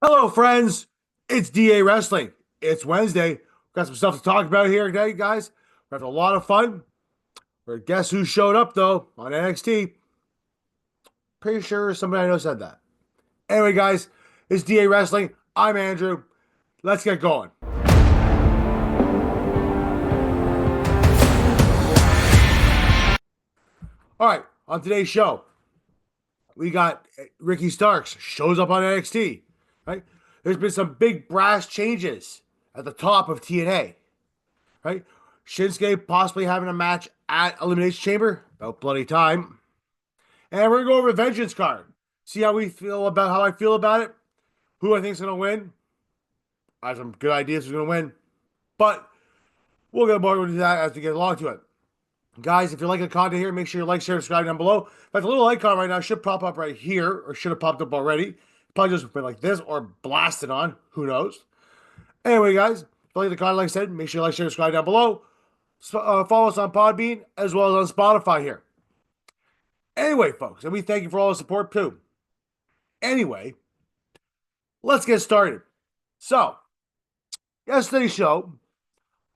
Hello, friends. It's DA Wrestling. It's Wednesday. Got some stuff to talk about here today, guys. We're having a lot of fun. But guess who showed up, though, on NXT? Pretty sure somebody I know said that. Anyway, guys, it's DA Wrestling. I'm Andrew. Let's get going. All right, on today's show, we got Ricky Starks shows up on NXT, right? There's been some big brass changes at the top of TNA, right? Shinsuke possibly having a match at Elimination Chamber. About bloody time. And we're going to go over the Vengeance card. See how we feel about how I feel about it. Who I think is going to win. I have some good ideas who's going to win. But we'll get more into that as we get along to it. Guys, if you're liking the content here, make sure you like, share, subscribe down below. But the little icon right now should pop up right here, or should have popped up already. Probably just been like this or blasted on. Who knows? Anyway, guys, if you like the content, like I said, make sure you like, share, subscribe down below. Follow us on Podbean as well as on Spotify here. Anyway, folks, and we thank you for all the support too. Anyway, let's get started. So, yesterday's show,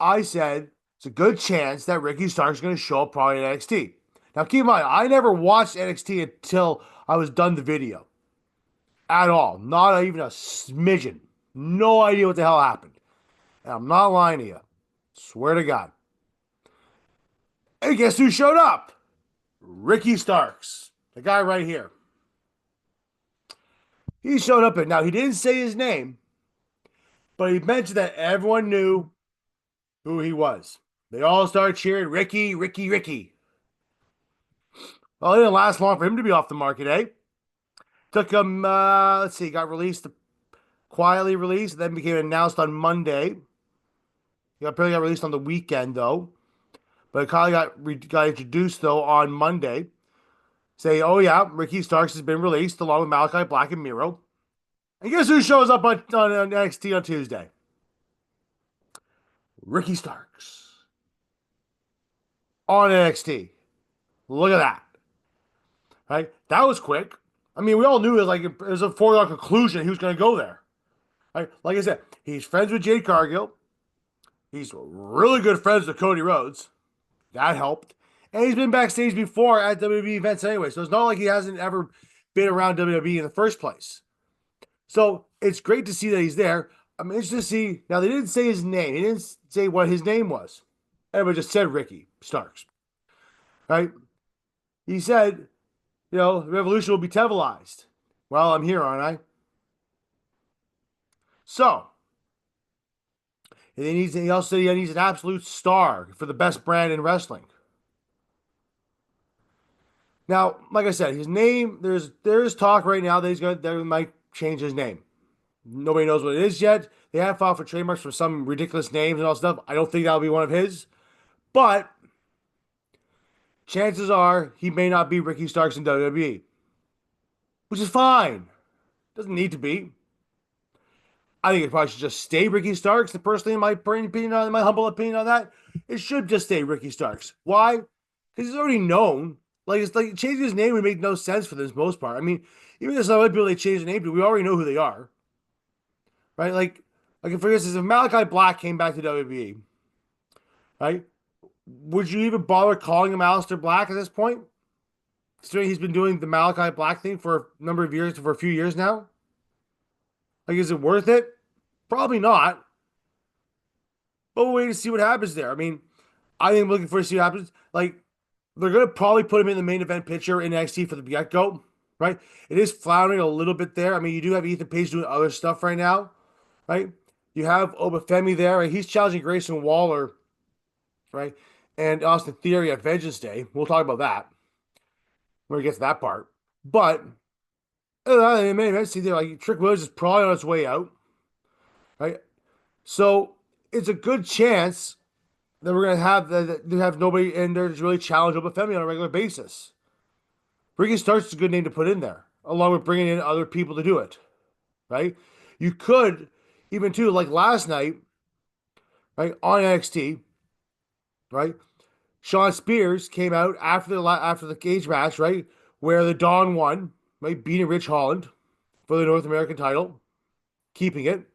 I said it's a good chance that Ricky Starks is going to show up probably at NXT. Now, keep in mind, I never watched NXT until I was done the video. At all. Not even a smidgen. No idea what the hell happened. And I'm not lying to you. Swear to God. And guess who showed up? Ricky Starks. The guy right here. He showed up, and now he didn't say his name, but he mentioned that everyone knew who he was. They all started cheering, Ricky, Ricky, Ricky. Well, it didn't last long for him to be off the market, eh? Took him, let's see, got released, quietly released, then became announced on Monday. He apparently got released on the weekend, though. But it kind of got introduced, though, on Monday. Say, oh yeah, Ricky Starks has been released along with Malachi Black and Miro. And guess who shows up on NXT on Tuesday? Ricky Starks. On NXT. Look at that. Right? That was quick. I mean, we all knew it was a foregone conclusion he was going to go there. Right? Like I said, he's friends with Jade Cargill. He's really good friends with Cody Rhodes. That helped. And he's been backstage before at WWE events anyway. So it's not like he hasn't ever been around WWE in the first place. So it's great to see that he's there. I'm interested to see. Now, they didn't say his name. He didn't say what his name was. Everybody just said Ricky Starks. Right? He said, the revolution will be televised. Well, I'm here, aren't I? So, he also said he needs an absolute star for the best brand in wrestling. Now, like I said, his name, there's talk right now that they might change his name. Nobody knows what it is yet. They have filed for trademarks for some ridiculous names and all stuff. I don't think that'll be one of his. But chances are he may not be Ricky Starks in WWE. Which is fine. Doesn't need to be. I think it probably should just stay Ricky Starks. And personally, in my humble opinion on that, it should just stay Ricky Starks. Why? Because he's already known. It's like changing his name would make no sense for the most part. I mean, even if some other people they change the name to, we already know who they are. Right? Like for instance, if Malachi Black came back to WWE, right? Would you even bother calling him Aleister Black at this point? Considering he's been doing the Malachi Black thing for a number of years, for a few years now. Is it worth it? Probably not. But we'll wait to see what happens there. I mean, I think I'm looking forward to see what happens. They're going to probably put him in the main event picture in NXT for the get-go, right? It is floundering a little bit there. I mean, you do have Ethan Page doing other stuff right now, right? You have Obafemi there, right? He's challenging Grayson Waller, right? And Austin Theory at Vengeance Day. We'll talk about that when we get to that part. But in the main event, see there, Trick Williams is probably on its way out, right? So it's a good chance that we're going to have nobody in there to really challenge Obafemi on a regular basis. Ricky Starks is a good name to put in there, along with bringing in other people to do it, right? You could, even too, like last night, right, on NXT, right? Shawn Spears came out after the cage match, right, where the Dawn won, right, beating Rich Holland for the North American title. keeping it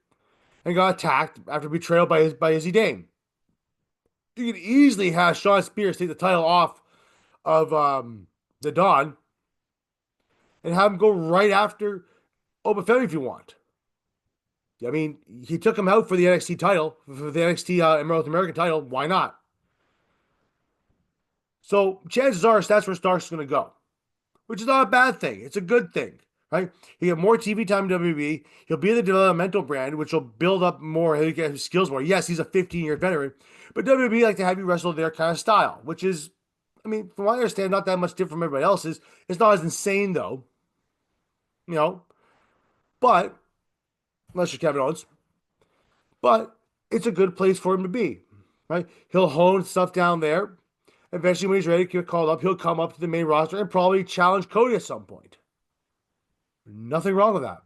and got attacked after betrayal by Izzy Dame. You could easily have Shawn Spears take the title off of the Don and have him go right after Oba Femi if you want. I mean, he took him out for the NXT title, for the NXT North American title. Why not? So chances are that's where Starks is going to go, which is not a bad thing. It's a good thing, right? He get more TV time in WWE. He'll be in the developmental brand, which will build up more. He'll get his skills more. Yes, he's a 15-year veteran, but WWE like to have you wrestle their kind of style, which is, I mean, from what I understand, not that much different from everybody else's. It's not as insane though, you know. But unless you're Kevin Owens, but it's a good place for him to be, right? He'll hone stuff down there. Eventually, when he's ready to get called up, he'll come up to the main roster and probably challenge Cody at some point. Nothing wrong with that.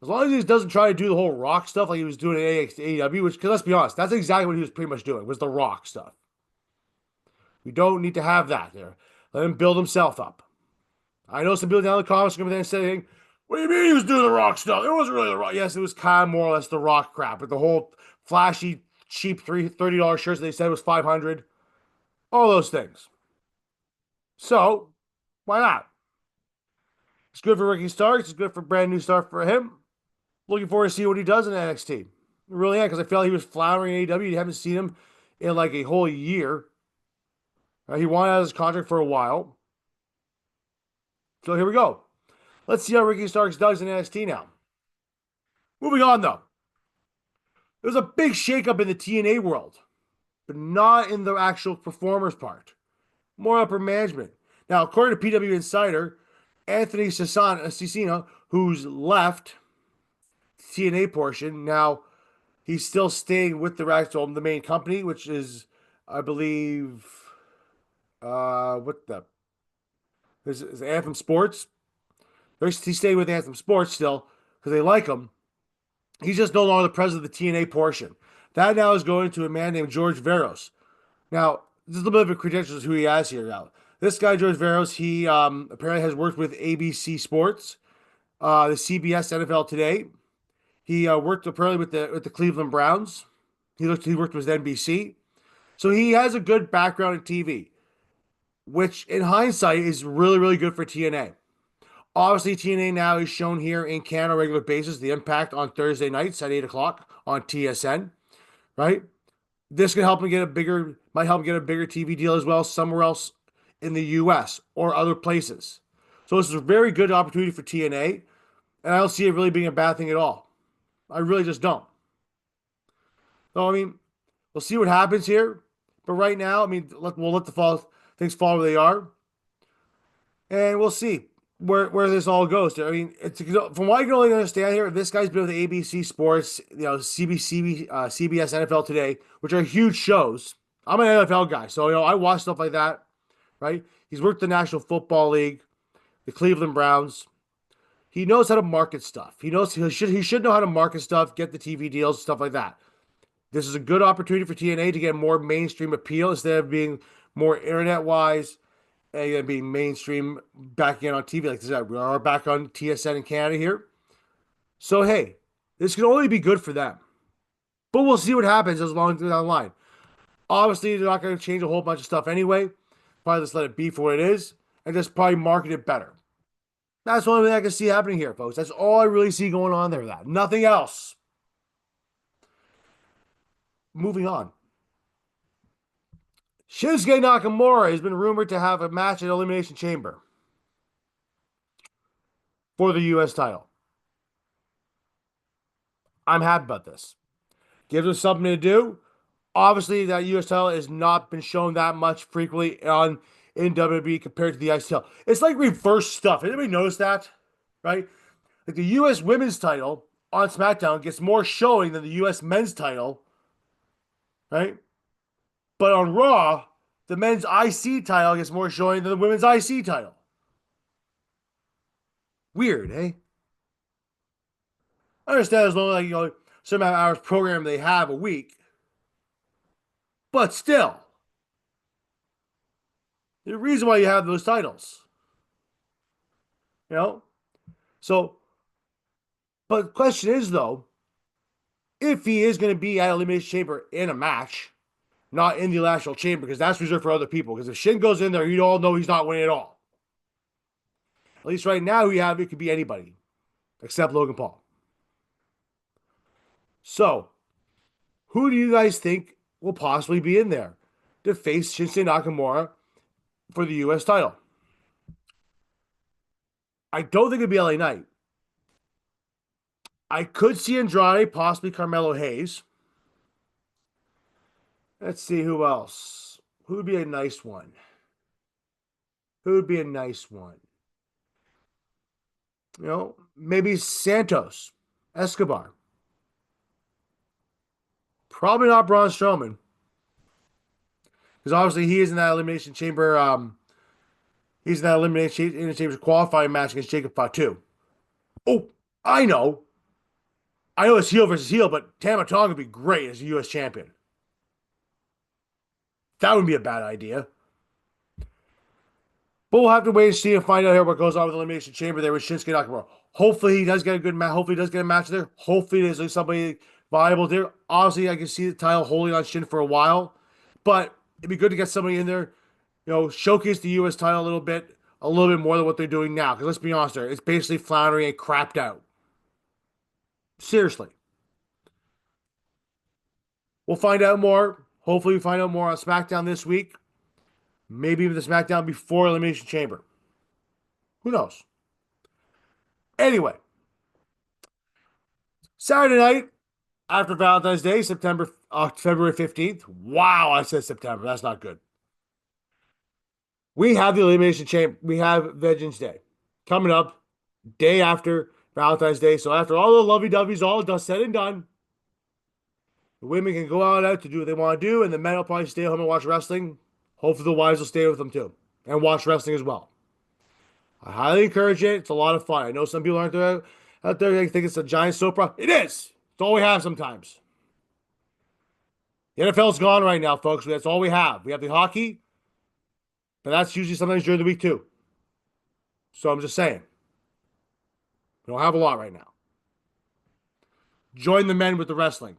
As long as he doesn't try to do the whole Rock stuff like he was doing in AEW, which, because let's be honest, that's exactly what he was pretty much doing, was the Rock stuff. We don't need to have that there. Let him build himself up. I know some people down in the comments are going to be saying, what do you mean he was doing the Rock stuff? It wasn't really the Rock. Yes, it was kind of more or less the Rock crap, but the whole flashy, cheap $30 shirts that they said was $500. All those things. So, why not? It's good for Ricky Starks. It's good for brand new start for him. Looking forward to see what he does in NXT. Really am, because I felt he was floundering in AEW. You haven't seen him in like a whole year. He wanted out of his contract for a while. So here we go. Let's see how Ricky Starks does in NXT now. Moving on, though. There's a big shakeup in the TNA world, but not in the actual performers part. More upper management. Now, according to PW Insider, Anthony Cicina, who's left TNA portion, now he's still staying with the main company, which is, I believe, what the is Anthem Sports. He's staying with Anthem Sports still because they like him. He's just no longer the president of the TNA portion. That now is going to a man named George Veros. Now, just a little bit of a credentials who he has here now. This guy, George Veros, he apparently has worked with ABC Sports, the CBS NFL Today. He worked apparently with the Cleveland Browns. He worked with NBC. So he has a good background in TV, which in hindsight is really, really good for TNA. Obviously, TNA now is shown here in Canada on a regular basis. The Impact on Thursday nights at 8 o'clock on TSN, right? This can help him might help him get a bigger TV deal as well somewhere else in the US or other places. So this is a very good opportunity for TNA, and I don't see it really being a bad thing at all. I really just don't. So, I mean, we'll see what happens here. But right now, I mean, we'll let things fall where they are. And we'll see where this all goes. I mean, from what I can only understand here, this guy's been with ABC Sports, CBS NFL Today, which are huge shows. I'm an NFL guy, so I watch stuff like that, right? He's worked the National Football League, the Cleveland Browns. He knows how to market stuff. He should know how to market stuff, get the TV deals, stuff like that. This is a good opportunity for TNA to get more mainstream appeal instead of being more internet wise and being mainstream back in on TV like this. We are back on TSN in Canada here. So, hey, this can only be good for them. But we'll see what happens as long as down the line. Obviously, they're not going to change a whole bunch of stuff anyway. Probably just let it be for what it is and just probably market it better. That's the only thing I can see happening here, folks. That's all I really see going on there with that. Nothing else. Moving on. Shinsuke Nakamura has been rumored to have a match at Elimination Chamber for the U.S. title. I'm happy about this. Gives us something to do. Obviously, that U.S. title has not been shown that much frequently in WWE compared to the IC title. It's like reverse stuff. Anybody notice that? Right? Like the U.S. women's title on SmackDown gets more showing than the U.S. men's title. Right? But on Raw, the men's IC title gets more showing than the women's IC title. Weird, eh? I understand there's only certain amount of hours program they have a week. But still, there's a reason why you have those titles. So But the question is, though, if he is going to be at Elimination Chamber in a match, not in the actual chamber, because that's reserved for other people. Because if Shin goes in there, you all know he's not winning at all. At least right now, it could be anybody except Logan Paul. So, who do you guys think will possibly be in there to face Shinsuke Nakamura for the U.S. title? I don't think it'd be LA Knight. I could see Andrade, possibly Carmelo Hayes. Let's see who else. Who would be a nice one? Who would be a nice one? Maybe Santos Escobar. Probably not Braun Strowman. Because obviously he is in that Elimination Chamber. He's in that Elimination Chamber qualifying match against Jacob Fatu. Oh, I know. I know it's heel versus heel, but Tama Tonga would be great as a U.S. champion. That wouldn't be a bad idea. But we'll have to wait and see and find out here what goes on with the Elimination Chamber there with Shinsuke Nakamura. Hopefully he does get a good match. Hopefully he does get a match there. Hopefully there's somebody viable there. Obviously, I can see the title holding on Shin for a while. But it'd be good to get somebody in there, showcase the U.S. title a little bit more than what they're doing now. Because let's be honest there, it's basically floundering and crapped out. Seriously. We'll find out more. Hopefully we find out more on SmackDown this week. Maybe even the SmackDown before Elimination Chamber. Who knows? Anyway, Saturday night after Valentine's Day, February 15th. Wow, I said September. That's not good. We have the Elimination Chamber. We have Vengeance Day coming up day after Valentine's Day. So after all the lovey-dovey's all done, said and done, the women can go out to do what they want to do, and the men will probably stay home and watch wrestling. Hopefully the wives will stay with them too and watch wrestling as well. I highly encourage it. It's a lot of fun. I know some people out there they think it's a giant soap opera. It is. It's all we have sometimes. The NFL's gone right now, folks. That's all we have. We have the hockey, but that's usually sometimes during the week too. So I'm just saying. We don't have a lot right now. Join the men with the wrestling.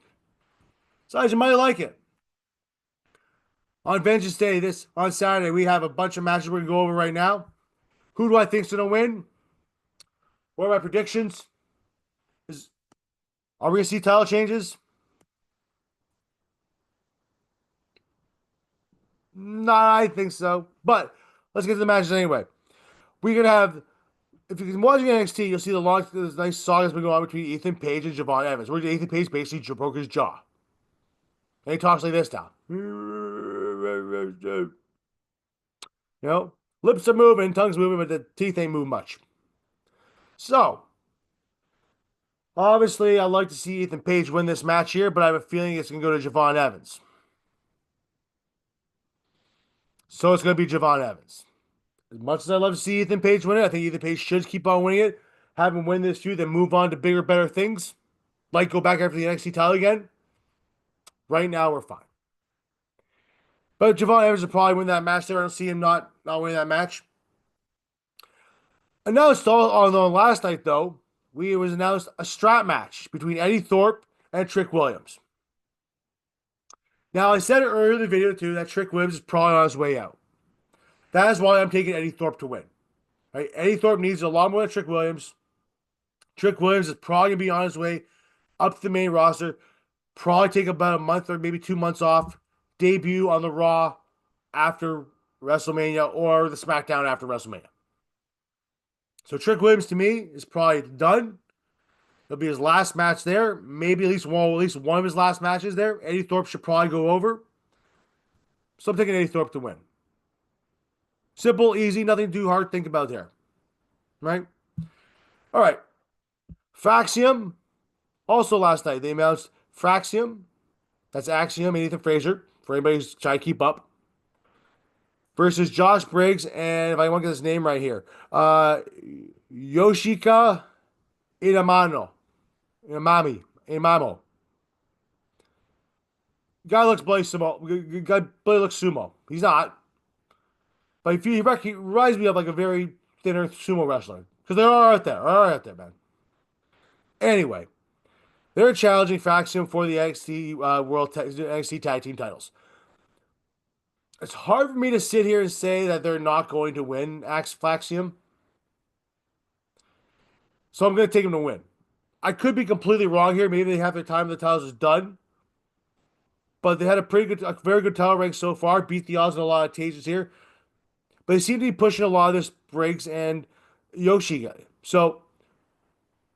Besides, you might like it. On Vengeance Day, on Saturday, we have a bunch of matches we're going to go over right now. Who do I think's going to win? What are my predictions? Are we going to see title changes? No, I think so. But let's get to the matches anyway. We're going to have, if you can watch NXT, you'll see this nice saga that's been going on between Ethan Page and Javon Evans. Where Ethan Page basically broke his jaw. And he talks like this now. Lips are moving, tongue's moving, but the teeth ain't moving much. So, obviously, I'd like to see Ethan Page win this match here, but I have a feeling it's going to go to Javon Evans. So it's going to be Javon Evans. As much as I love to see Ethan Page win it, I think Ethan Page should keep on winning it, have him win this feud, then move on to bigger, better things. Like go back after the NXT title again. Right now, we're fine. But Javon Evans will probably win that match there. I don't see him not winning that match. Announced on last night, though, it was announced a strap match between Eddie Thorpe and Trick Williams. Now, I said it earlier in the video, too, that Trick Williams is probably on his way out. That is why I'm taking Eddie Thorpe to win. Right? Eddie Thorpe needs a lot more than Trick Williams. Trick Williams is probably going to be on his way up to the main roster. Probably take about a month or maybe 2 months off. Debut on the Raw after WrestleMania or the SmackDown after WrestleMania. So Trick Williams, to me, is probably done. It'll be his last match there. Maybe at least one of his last matches there. Eddie Thorpe should probably go over. So I'm taking Eddie Thorpe to win. Simple, easy, nothing too hard to think about there. Right? All right. Faxium. Also last night, they announced Faxium. That's Axiom and Ethan Frazier. For anybody who's trying to keep up. Versus Josh Briggs and, if I want to get his name right here, Yoshika Inamamo. Guy looks bloody sumo. Guy bloody looks sumo. He's not. But he reminds me of like a very thinner sumo wrestler. Because they are out there. Man. Anyway, they're challenging Faxium for the NXT NXT Tag Team titles. It's hard for me to sit here and say that they're not going to win Axe Faxium, so I'm going to take them to win. I could be completely wrong here. Maybe they have their time of the titles is done, but they had a very good title rank so far. Beat the odds on a lot of occasions here, but they seem to be pushing a lot of this Briggs and Yoshi guy. So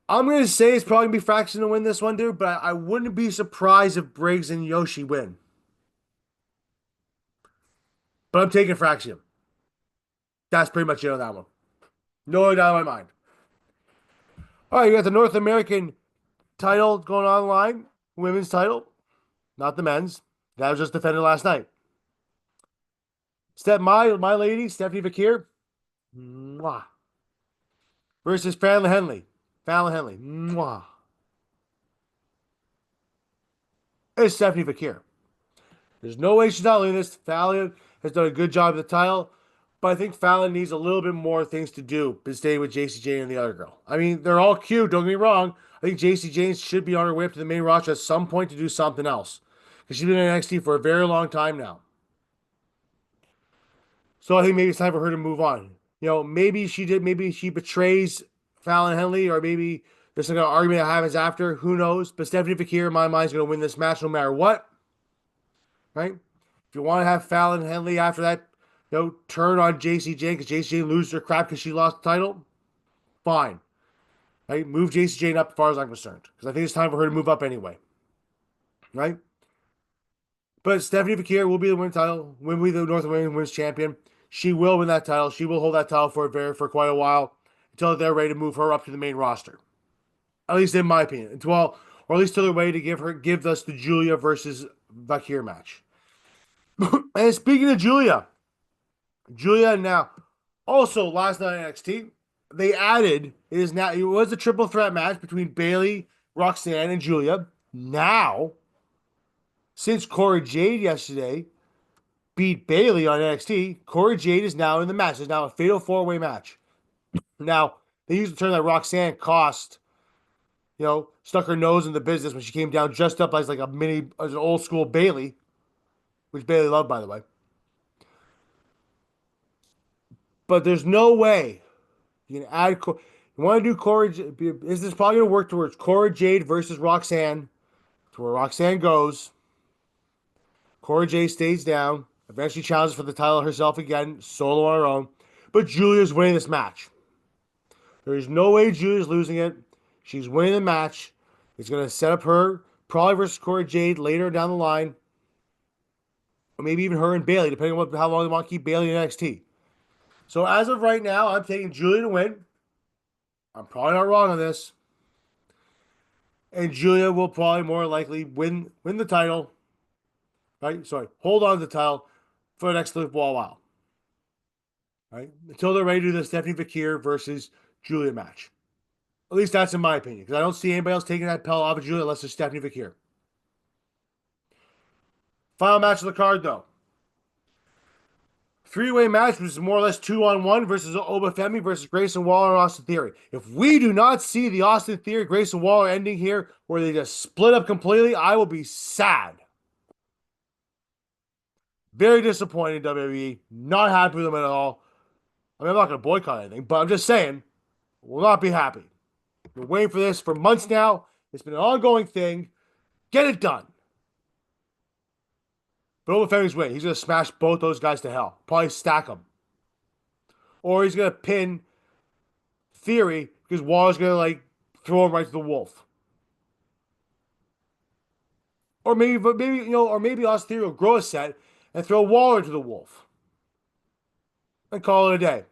I'm going to say it's probably going to be Faction to win this one, dude, but I wouldn't be surprised if Briggs and Yoshi win. But I'm taking Faction. That's pretty much it on that one. No doubt in my mind. All right, you got the North American title going online, women's title, not the men's. That was just defended last night. My lady, Stephanie Vakir, mwah, versus Fallon Henley. Fallon Henley, mwah. It's Stephanie Vakir. There's no way she's not losing this. Fallon has done a good job of the title, but I think Fallon needs a little bit more things to do than stay with JC Jane and the other girl. I mean, they're all cute, don't get me wrong. I think JC Jane should be on her way up to the main roster at some point to do something else. Because she's been in NXT for a very long time now. So I think maybe it's time for her to move on. You know, maybe she betrays Fallon Henley, or maybe there's some kind of argument that happens after. Who knows? But Stephanie Vakir, in my mind, is going to win this match no matter what. Right? If you want to have Fallon Henley after that, turn on JC Jane because JC Jane loses her crap because she lost the title, fine. Right? Move JC Jane up as far as I'm concerned. Because I think it's time for her to move up anyway. Right? But Stephanie Vakir will be the will be the North American Women's Champion. She will win that title. She will hold that title for quite a while until they're ready to move her up to the main roster. At least in my opinion. Well, or at least till they're ready to give us the Julia versus Vakir match. And speaking of Julia now, also last night at NXT, they added it was a triple threat match between Bayley, Roxanne, and Julia. Now, since Cora Jade yesterday beat Bayley on NXT, Cora Jade is now in the match. It's now a fatal four-way match. Now, they used the term that Roxanne stuck her nose in the business when she came down dressed up as an old school Bayley, which Bayley loved, by the way. But there's no way you can add. You want to do Cora? Is this probably going to work towards Cora Jade versus Roxanne? To where Roxanne goes. Cora Jade stays down. Eventually challenges for the title herself again, solo on her own. But Julia's winning this match. There's no way Julia's losing it. She's winning the match. It's going to set up her probably versus Cora Jade later down the line. Or maybe even her and Bayley, depending on how long they want to keep Bayley in NXT. So as of right now, I'm taking Julia to win. I'm probably not wrong on this. And Julia will probably more likely win the title. Right? Sorry, hold on to the title for the next little while. Right? Until they're ready to do the Stephanie Vakir versus Julia match. At least that's in my opinion. Because I don't see anybody else taking that belt off of Julia unless it's Stephanie Vakir. Final match of the card, though. Three-way match, which is more or less 2-on-1 versus Oba Femi versus Grayson Waller and Austin Theory. If we do not see the Austin Theory, Grayson Waller ending here where they just split up completely, I will be sad. Very disappointed in WWE. Not happy with them at all. I mean, I'm not going to boycott anything, but I'm just saying, will not be happy. We're waiting for this for months now. It's been an ongoing thing. Get it done. But Oba Femi's way. He's going to smash both those guys to hell. Probably stack them. Or he's going to pin Theory because Waller's going to throw him right to the wolf. Or maybe Austin Theory will grow a set and throw Waller to the wolf. And call it a day.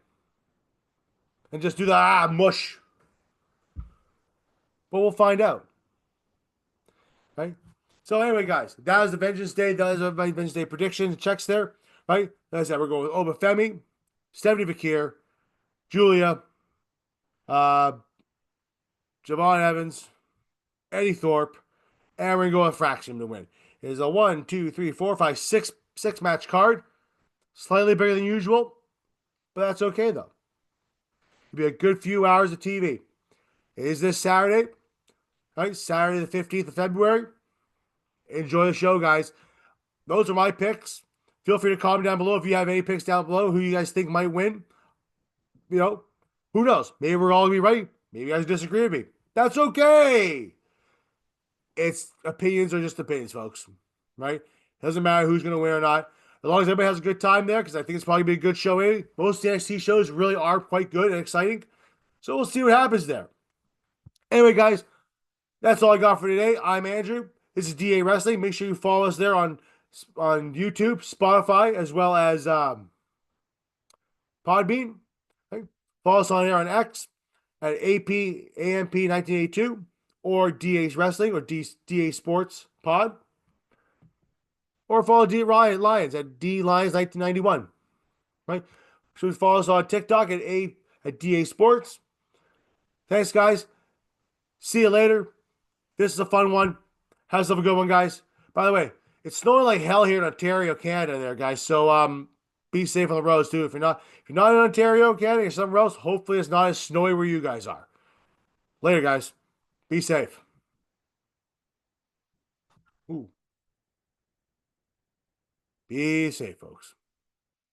And just do the mush. But we'll find out. Right? So anyway, guys, that was the Vengeance Day. That was my Vengeance Day prediction. Checks there. Right? Like I said, we're going with Oba Femi, Stephanie Vakir, Julia, Javon Evans, Eddie Thorpe, and we're going to go with Faction to win. It is a 1, 2, 3, 4, 5, 6 match card. Slightly bigger than usual, but that's okay though. It'll be a good few hours of TV. It is this Saturday. All right, Saturday the 15th of February. Enjoy the show, guys. Those are my picks. Feel free to comment down below if you have any picks down below who you guys think might win. You know, who knows? Maybe we're all gonna be right. Maybe you guys disagree with me. That's okay. It's opinions are just opinions, folks. Right? Doesn't matter who's gonna win or not. As long as everybody has a good time there, because I think it's probably gonna be a good show. Anyway. Most NXT shows really are quite good and exciting. So we'll see what happens there. Anyway, guys, that's all I got for today. I'm Andrew. This is DA Wrestling. Make sure you follow us there on YouTube, Spotify, as well as Podbean. Okay? Follow us on there on X at AMP 1982 or DA's Wrestling or DA Sports Pod. Or follow D Lions at D Lions 1991. Right? So follow us on TikTok at DA Sports. Thanks, guys. See you later. This is a fun one. Have yourself a good one, guys. By the way, it's snowing like hell here in Ontario, Canada, there, guys. So be safe on the roads too. If you're not in Ontario, Canada, or somewhere else, hopefully it's not as snowy where you guys are. Later, guys. Be safe. Ooh. Be safe, folks.